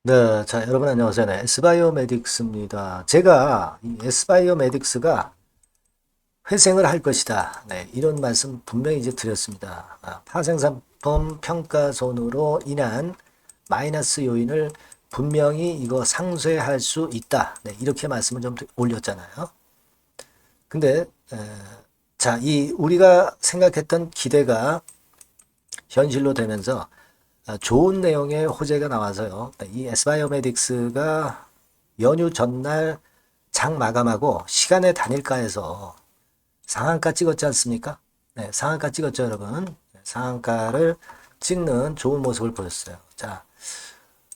네, 자, 여러분 안녕하세요. 네, S바이오메딕스입니다. 제가 이 S바이오메딕스가 회생을 할 것이다. 네, 이런 말씀 분명히 이제 드렸습니다. 파생상품 평가손으로 인한 마이너스 요인을 분명히 이거 상쇄할 수 있다. 네, 이렇게 말씀을 좀 올렸잖아요. 근데 자, 이 우리가 생각했던 기대가 현실로 되면서 좋은 내용의 호재가 나와서요. 이 S바이오메딕스가 연휴 전날 장 마감하고 시간의 단일가에서 상한가 찍었지 않습니까? 네, 상한가 찍었죠, 여러분. 네, 상한가를 찍는 좋은 모습을 보였어요. 자,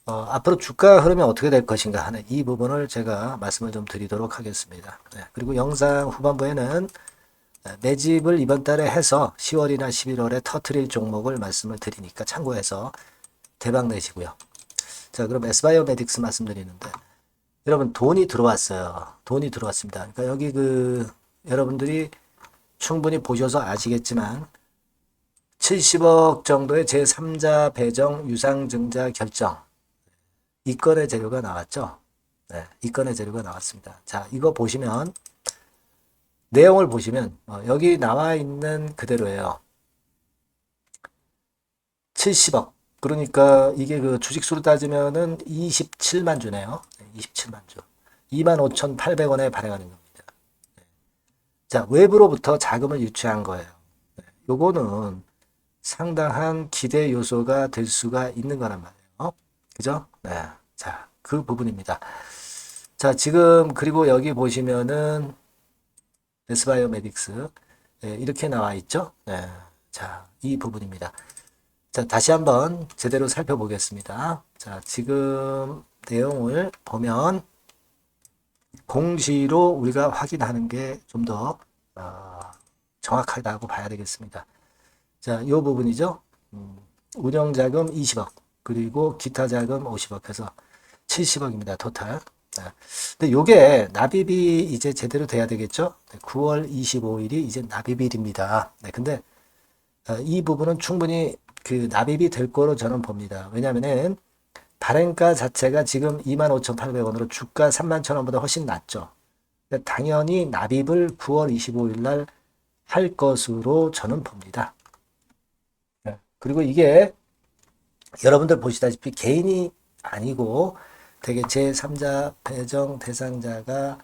앞으로 주가 흐름이 어떻게 될 것인가 하는 이 부분을 제가 말씀을 좀 드리도록 하겠습니다. 네, 그리고 영상 후반부에는 매집을 이번 달에 해서 10월이나 11월에 터트릴 종목을 말씀을 드리니까 참고해서 대박 내시고요. 자, 그럼 S바이오메딕스 말씀드리는데 여러분 돈이 들어왔어요. 돈이 들어왔습니다. 그러니까 여기 여러분들이 충분히 보셔서 아시겠지만 70억 정도의 제3자 배정 유상증자 결정 이 건의 재료가 나왔죠. 네, 이 건의 재료가 나왔습니다. 자, 이거 보시면 내용을 보시면 여기 나와 있는 그대로예요. 70억. 그러니까 이게 주식수로 따지면은 27만 주네요. 27만 주. 25,800원에 발행하는 겁니다. 자, 외부로부터 자금을 유치한 거예요. 요거는 상당한 기대 요소가 될 수가 있는 거란 말이에요. 그죠? 네. 자, 그 부분입니다. 자, 지금 그리고 여기 보시면은 S바이오메딕스 이렇게 나와 있죠. 네. 자, 이 부분입니다. 자, 다시 한번 제대로 살펴보겠습니다. 자, 지금 내용을 보면 공시로 우리가 확인하는 게 좀 더 정확하다고 봐야 되겠습니다. 자, 이 부분이죠. 운영자금 20억 그리고 기타 자금 50억 해서 70억입니다. 토탈. 근데 요게 납입이 이제 제대로 돼야 되겠죠. 9월 25일이 이제 납입일입니다. 네, 근데 이 부분은 충분히 납입이 될 거로 저는 봅니다. 왜냐면은 발행가 자체가 지금 25,800원으로 주가 31,000원보다 훨씬 낮죠. 당연히 납입을 9월 25일 날 할 것으로 저는 봅니다. 그리고 이게 여러분들 보시다시피 개인이 아니고 되게 제3자 배정 대상자가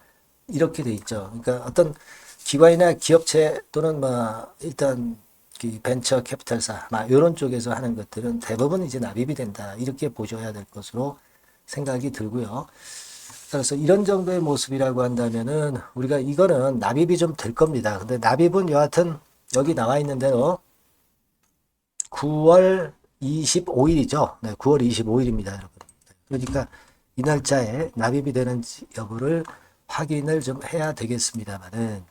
이렇게 돼 있죠. 그러니까 어떤 기관이나 기업체 또는 일단 벤처 캐피탈사 이런 쪽에서 하는 것들은 대부분 이제 납입이 된다. 이렇게 보셔야 될 것으로 생각이 들고요. 그래서 이런 정도의 모습이라고 한다면은 우리가 이거는 납입이 좀 될 겁니다. 근데 납입은 여하튼 여기 나와 있는 대로 9월 25일이죠. 네, 9월 25일입니다, 여러분. 그러니까 이 날짜에 납입이 되는지 여부를 확인을 좀 해야 되겠습니다만은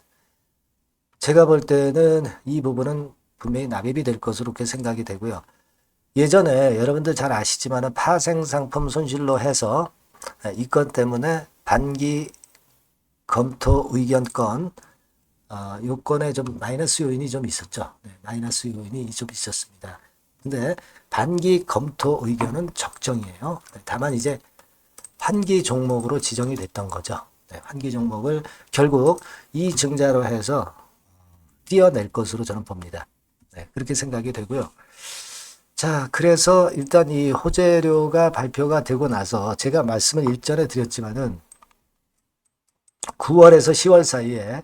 제가 볼 때는 이 부분은 분명히 납입이 될 것으로 그렇게 생각이 되고요. 예전에 여러분들 잘 아시지만은 파생상품 손실로 해서 이 건 때문에 반기 검토 의견 건 요건에 좀 마이너스 요인이 좀 있었죠. 네, 마이너스 요인이 좀 있었습니다. 근데 반기 검토 의견은 적정이에요. 다만 이제 환기 종목으로 지정이 됐던 거죠. 네, 환기 종목을 결국 이 증자로 해서 띄어낼 것으로 저는 봅니다. 네, 그렇게 생각이 되고요. 자, 그래서 일단 이 호재료가 발표가 되고 나서 제가 말씀을 일전에 드렸지만은 9월에서 10월 사이에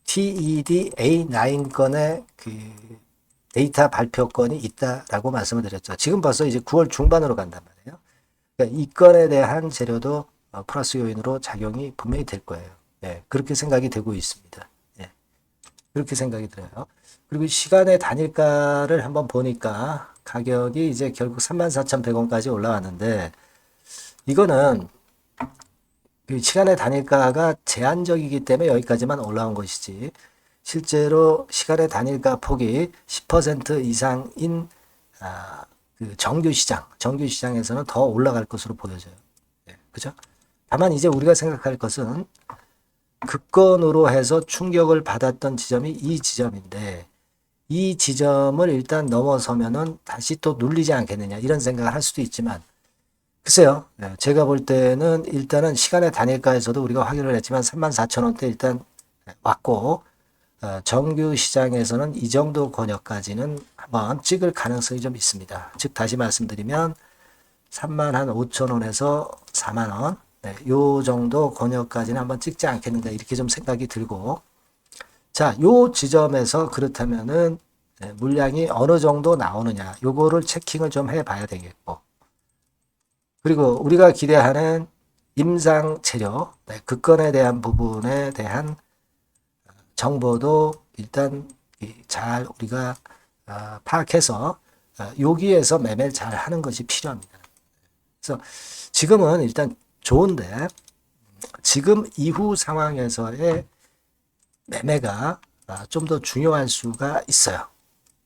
TED A9 건의 데이터 발표 건이 있다라고 말씀을 드렸죠. 지금 벌써 이제 9월 중반으로 간단 말이에요. 그러니까 이 건에 대한 재료도 플러스 요인으로 작용이 분명히 될 거예요. 네, 그렇게 생각이 되고 있습니다. 네, 그렇게 생각이 들어요. 그리고 시간의 단일가를 한번 보니까 가격이 이제 결국 34,100원까지 올라왔는데 이거는 시간의 단일가가 제한적이기 때문에 여기까지만 올라온 것이지 실제로 시간의 단일가 폭이 10% 이상인 정규시장에서는 더 올라갈 것으로 보여져요. 네, 그죠? 다만 이제 우리가 생각할 것은 급건으로 해서 충격을 받았던 지점이 이 지점인데 이 지점을 일단 넘어서면은 다시 또 눌리지 않겠느냐 이런 생각을 할 수도 있지만 글쎄요. 제가 볼 때는 일단은 시간의 단일가에서도 우리가 확인을 했지만 34,000원대 일단 왔고, 정규 시장에서는 이 정도 권역까지는 한번 찍을 가능성이 좀 있습니다. 즉 다시 말씀드리면 35,000원에서 4만원, 요 정도 권역까지는 한번 찍지 않겠는가 이렇게 좀 생각이 들고, 자, 요 지점에서 그렇다면은 물량이 어느 정도 나오느냐 요거를 체킹을 좀 해봐야 되겠고, 그리고 우리가 기대하는 임상 체력, 그 건에 대한 부분에 대한 정보도 일단 잘 우리가 파악해서 여기에서 매매를 잘 하는 것이 필요합니다. 그래서 지금은 일단 좋은데 지금 이후 상황에서의 매매가 좀 더 중요할 수가 있어요.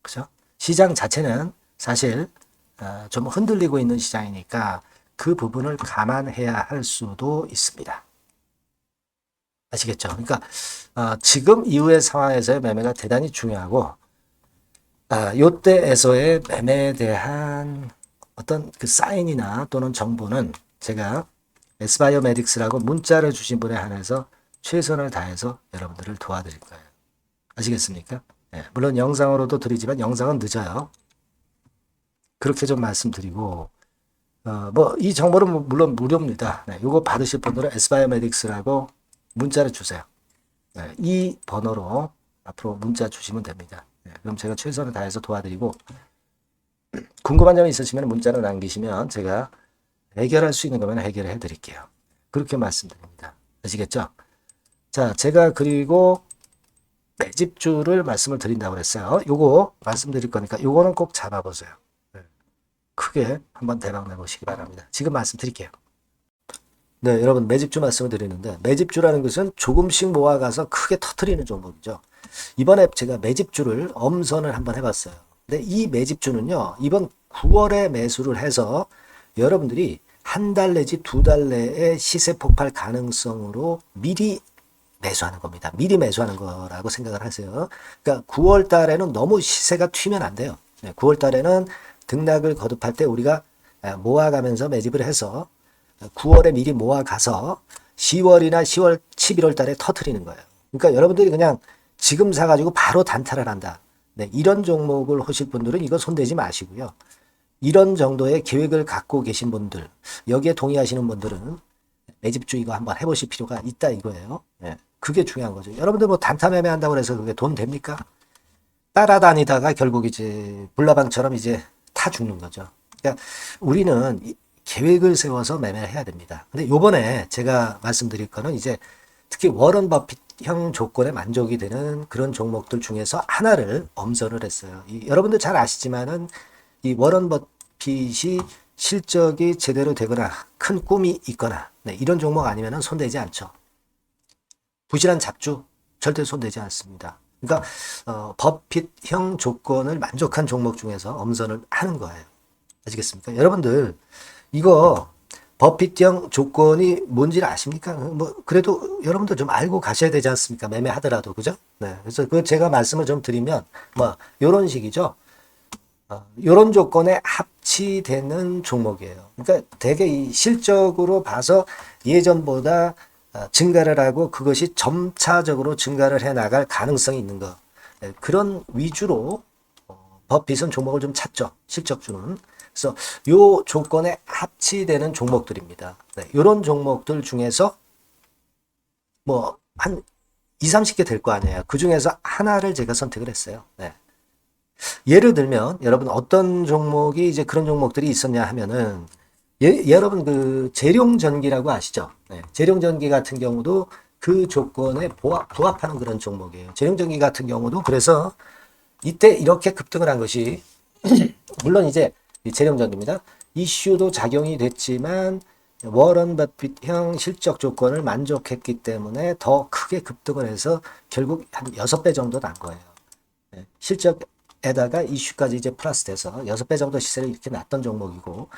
그죠? 시장 자체는 사실 좀 흔들리고 있는 시장이니까 그 부분을 감안해야 할 수도 있습니다. 아시겠죠? 그러니까 지금 이후의 상황에서의 매매가 대단히 중요하고, 요때에서의 매매에 대한 어떤 그 사인이나 또는 정보는 제가 S바이오메딕스라고 문자를 주신 분에 한해서 최선을 다해서 여러분들을 도와드릴 거예요. 아시겠습니까? 물론 영상으로도 드리지만 영상은 늦어요. 그렇게 좀 말씀드리고, 뭐 이 정보는 물론 무료입니다. 요거 받으실 분들은 S바이오메딕스라고 문자를 주세요. 이 번호로 앞으로 문자 주시면 됩니다. 그럼 제가 최선을 다해서 도와드리고, 궁금한 점이 있으시면 문자로 남기시면 제가 해결할 수 있는 거면 해결을 해드릴게요. 그렇게 말씀드립니다. 아시겠죠? 자, 제가 그리고 매집주를 말씀을 드린다고 했어요. 요거 말씀드릴 거니까 요거는 꼭 잡아보세요. 크게 한번 대박 내보시기 바랍니다. 지금 말씀드릴게요. 네, 여러분 매집주 말씀을 드리는데, 매집주라는 것은 조금씩 모아가서 크게 터트리는 종목이죠. 이번에 제가 매집주를 엄선을 한번 해봤어요. 근데 이 매집주는요, 이번 9월에 매수를 해서 여러분들이 한 달 내지 두 달 내에 시세 폭발 가능성으로 미리 매수하는 겁니다. 미리 매수하는 거라고 생각을 하세요. 그러니까 9월 달에는 너무 시세가 튀면 안 돼요. 9월 달에는 등락을 거듭할 때 우리가 모아가면서 매집을 해서 9월에 미리 모아가서 10월이나 10월, 11월 달에 터트리는 거예요. 그러니까 여러분들이 그냥 지금 사가지고 바로 단타를 한다. 이런 종목을 하실 분들은 이거 손대지 마시고요. 이런 정도의 계획을 갖고 계신 분들, 여기에 동의하시는 분들은 매집주 이거 한번 해보실 필요가 있다 이거예요. 그게 중요한 거죠. 여러분들 뭐 단타 매매한다고 해서 그게 돈 됩니까? 따라다니다가 결국 이제 불나방처럼 이제 타 죽는 거죠. 그러니까 우리는 계획을 세워서 매매를 해야 됩니다. 근데 요번에 제가 말씀드릴 거는 이제 특히 워런 버핏형 조건에 만족이 되는 그런 종목들 중에서 하나를 엄선을 했어요. 여러분들 잘 아시지만은 이 워런 버핏이 실적이 제대로 되거나 큰 꿈이 있거나 이런 종목 아니면은 손대지 않죠. 부실한 잡주 절대 손대지 않습니다. 그러니까 버핏형 조건을 만족한 종목 중에서 엄선을 하는 거예요. 아시겠습니까? 여러분들 이거 버핏형 조건이 뭔지를 아십니까? 뭐 그래도 여러분들 좀 알고 가셔야 되지 않습니까? 매매하더라도 그죠? 그래서 그 제가 말씀을 좀 드리면 뭐 이런 식이죠. 이런 조건에 합치되는 종목이에요. 그러니까 되게 이 실적으로 봐서 예전보다 증가를 하고 그것이 점차적으로 증가를 해 나갈 가능성이 있는 거. 그런 위주로 버핏은 종목을 좀 찾죠. 실적주는. 그래서 요 조건에 합치되는 종목들입니다. 이런 종목들 중에서 뭐 한 2, 30개 될 거 아니에요. 그 중에서 하나를 제가 선택을 했어요. 예를 들면 여러분 어떤 종목이 이제 그런 종목들이 있었냐 하면은 여러분 그 재룡전기라고 아시죠? 재룡전기 같은 경우도 그 조건에 부합하는 그런 종목이에요. 재룡전기 같은 경우도 그래서 이때 이렇게 급등을 한 것이 물론 이제 재룡전기입니다. 이슈도 작용이 됐지만 워런 버핏형 실적 조건을 만족했기 때문에 더 크게 급등을 해서 결국 한 6배 정도 난 거예요. 실적에다가 이슈까지 이제 플러스 돼서 6배 정도 시세를 이렇게 났던 종목이고,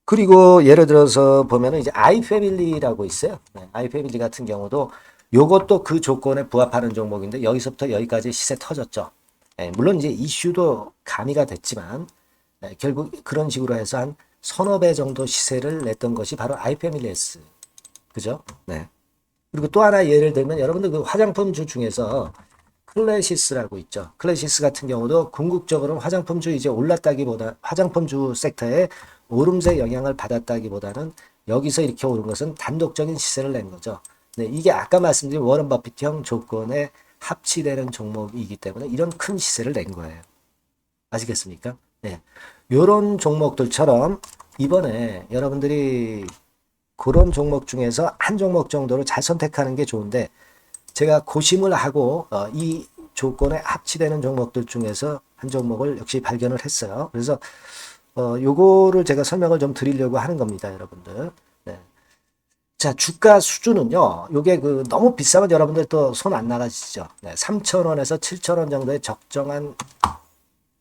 그리고 예를 들어서 보면은 이제 아이패밀리라고 있어요. 아이패밀리 같은 경우도 요것도 그 조건에 부합하는 종목인데 여기서부터 여기까지 시세 터졌죠. 물론 이제 이슈도 가미가 됐지만 결국 그런 식으로 해서 한 서너 배 정도 시세를 냈던 것이 바로 아이패밀리에스. 그죠? 네. 그리고 또 하나 예를 들면 여러분들 그 화장품주 중에서 클래시스라고 있죠. 클래시스 같은 경우도 궁극적으로 화장품주 이제 올랐다기보다 화장품주 섹터에 오름세 영향을 받았다기보다는 여기서 이렇게 오른 것은 단독적인 시세를 낸 거죠. 네, 이게 아까 말씀드린 워런 버핏형 조건에 합치되는 종목이기 때문에 이런 큰 시세를 낸 거예요. 아시겠습니까? 네. 요런 종목들처럼 이번에 여러분들이 그런 종목 중에서 한 종목 정도를 잘 선택하는 게 좋은데 제가 고심을 하고 이 조건에 합치되는 종목들 중에서 한 종목을 역시 발견을 했어요. 그래서 요거를 제가 설명을 좀 드리려고 하는 겁니다, 여러분들. 네. 자, 주가 수준은요. 요게 그 너무 비싸면 여러분들 또 손 안 나가시죠. 네, 3,000원에서 7,000원 정도의 적정한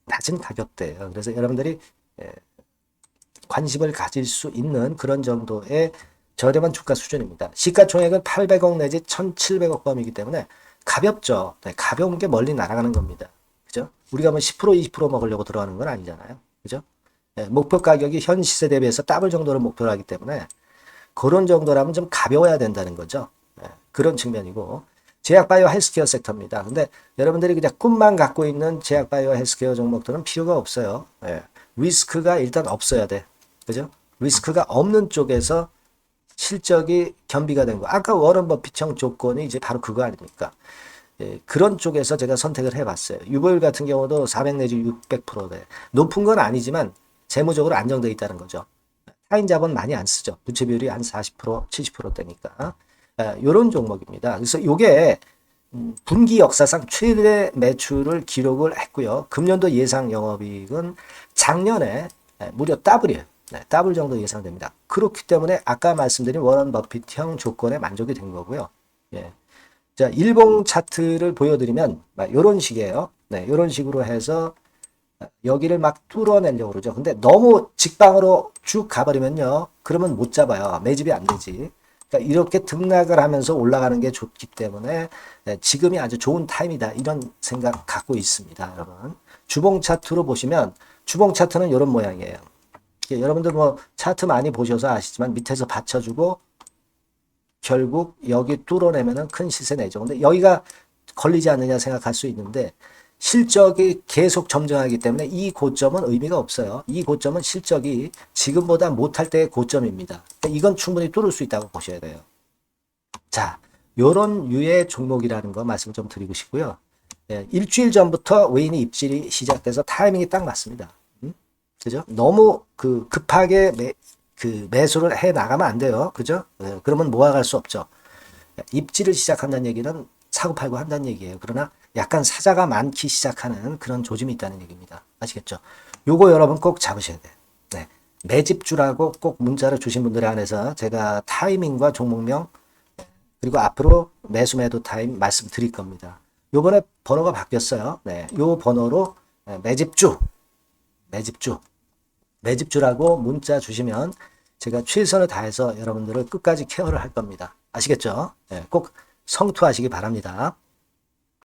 낮은 가격대예요. 그래서 여러분들이 관심을 가질 수 있는 그런 정도의 저렴한 주가 수준입니다. 시가총액은 800억 내지 1,700억 범위이기 때문에 가볍죠. 네, 가벼운 게 멀리 날아가는 겁니다. 그죠? 우리가 뭐 10% 20% 먹으려고 들어가는 건 아니잖아요. 그죠? 네, 목표 가격이 현 시세 대비해서 더블 정도를 목표로 하기 때문에 그런 정도라면 좀 가벼워야 된다는 거죠. 네, 그런 측면이고 제약바이오 헬스케어 섹터입니다. 근데 여러분들이 그냥 꿈만 갖고 있는 제약바이오 헬스케어 종목들은 필요가 없어요. 네, 리스크가 일단 없어야 돼. 그죠? 리스크가 없는 쪽에서 실적이 겸비가 된 거. 아까 워런 버핏형 조건이 이제 바로 그거 아닙니까? 예, 그런 쪽에서 제가 선택을 해봤어요. 유보율 같은 경우도 400 내지 600%대. 높은 건 아니지만 재무적으로 안정되어 있다는 거죠. 타인 자본 많이 안 쓰죠. 부채 비율이 한 40%, 70%대니까. 이런 종목입니다. 그래서 이게 분기 역사상 최대 매출을 기록을 했고요. 금년도 예상 영업이익은 작년에 무려 더블이에요. 네, 더블 정도 예상됩니다. 그렇기 때문에 아까 말씀드린 워런 버핏형 조건에 만족이 된 거고요. 예. 자, 일봉 차트를 보여드리면 이런 식이에요. 네, 이런 식으로 해서 여기를 막 뚫어내려고 그러죠. 근데 너무 직방으로 쭉 가버리면요. 그러면 못 잡아요. 매집이 안 되지. 그러니까 이렇게 등락을 하면서 올라가는 게 좋기 때문에 지금이 아주 좋은 타임이다. 이런 생각 갖고 있습니다. 여러분. 주봉 차트로 보시면 주봉 차트는 이런 모양이에요. 여러분들 뭐 차트 많이 보셔서 아시지만 밑에서 받쳐주고 결국 여기 뚫어내면은 큰 시세 내죠. 근데 여기가 걸리지 않느냐 생각할 수 있는데 실적이 계속 점증하기 때문에 이 고점은 의미가 없어요. 이 고점은 실적이 지금보다 못할 때의 고점입니다. 그러니까 이건 충분히 뚫을 수 있다고 보셔야 돼요. 자, 요런 유의 종목이라는 거 말씀 좀 드리고 싶고요. 예, 일주일 전부터 외인이 입질이 시작돼서 타이밍이 딱 맞습니다. 그죠? 너무 급하게 매수를 해 나가면 안 돼요. 그죠? 예, 그러면 모아갈 수 없죠. 입지를 시작한다는 얘기는 사고 팔고 한다는 얘기예요. 그러나 약간 사자가 많기 시작하는 그런 조짐이 있다는 얘기입니다. 아시겠죠? 요거 여러분 꼭 잡으셔야 돼요. 네. 매집주라고 꼭 문자를 주신 분들에 한해서 제가 타이밍과 종목명 그리고 앞으로 매수 매도 타임 말씀드릴 겁니다. 요번에 번호가 바뀌었어요. 네. 요 번호로 매집주라고 문자 주시면 제가 최선을 다해서 여러분들을 끝까지 케어를 할 겁니다. 아시겠죠? 네, 꼭 성투하시기 바랍니다.